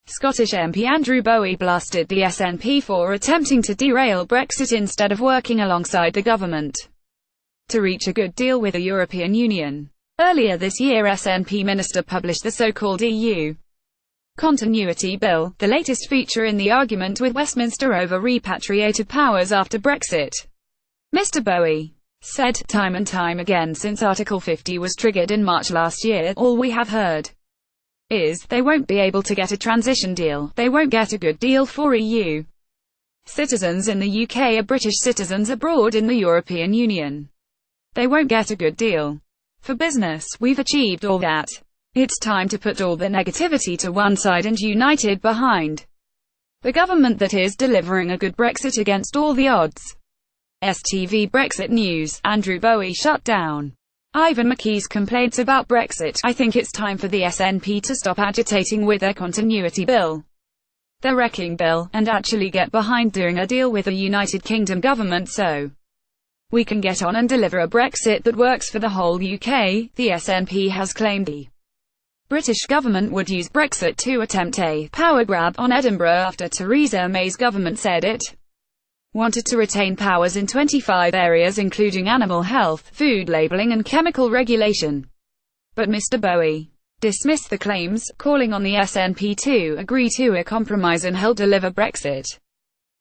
Scottish MP Andrew Bowie blasted the SNP for attempting to derail Brexit instead of working alongside the government to reach a good deal with the European Union. Earlier this year, SNP minister published the so-called EU Continuity Bill, the latest feature in the argument with Westminster over repatriated powers after Brexit. Mr. Bowie said, "Time and time again since Article 50 was triggered in March last year, all we have heard is, they won't be able to get a transition deal, they won't get a good deal for EU citizens in the UK or British citizens abroad in the European Union. They won't get a good deal. For business, we've achieved all that. It's time to put all the negativity to one side and united behind the government that is delivering a good Brexit against all the odds." STV Brexit News. Andrew Bowie shut down Ivan McKee's complaints about Brexit. "I think it's time for the SNP to stop agitating with their continuity bill, their wrecking bill, and actually get behind doing a deal with the United Kingdom government so we can get on and deliver a Brexit that works for the whole UK. The SNP has claimed the British government would use Brexit to attempt a power grab on Edinburgh after Theresa May's government said it wanted to retain powers in 25 areas including animal health, food labelling and chemical regulation. But Mr. Bowie dismissed the claims, calling on the SNP to agree to a compromise and help deliver Brexit.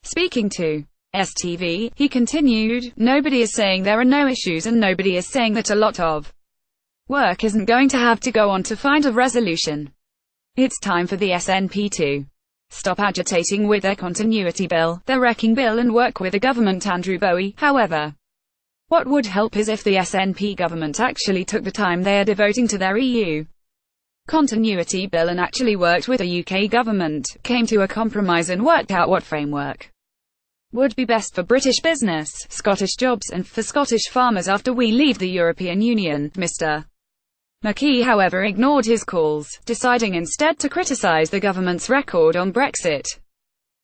Speaking to STV, he continued, "Nobody is saying there are no issues and nobody is saying that a lot of work isn't going to have to go on to find a resolution. It's time for the SNP to stop agitating with their continuity bill, their wrecking bill and work with the government." Andrew Bowie, however, what would help is if the SNP government actually took the time they are devoting to their EU continuity bill and actually worked with the UK government, came to a compromise and worked out what framework would be best for British business, Scottish jobs and for Scottish farmers after we leave the European Union. Mr. McKee, however, ignored his calls, deciding instead to criticise the government's record on Brexit.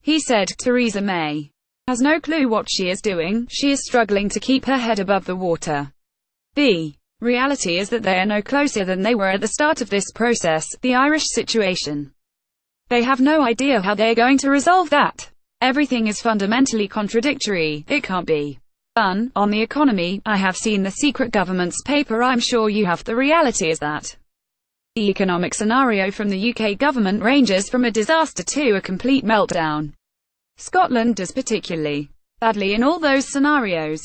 He said, "Theresa May has no clue what she is doing, she is struggling to keep her head above the water. The reality is that they are no closer than they were at the start of this process, the Irish situation. They have no idea how they are going to resolve that. Everything is fundamentally contradictory, it can't be done. On the economy, I have seen the secret government's paper, I'm sure you have. The reality is that the economic scenario from the UK government ranges from a disaster to a complete meltdown. Scotland does particularly badly in all those scenarios.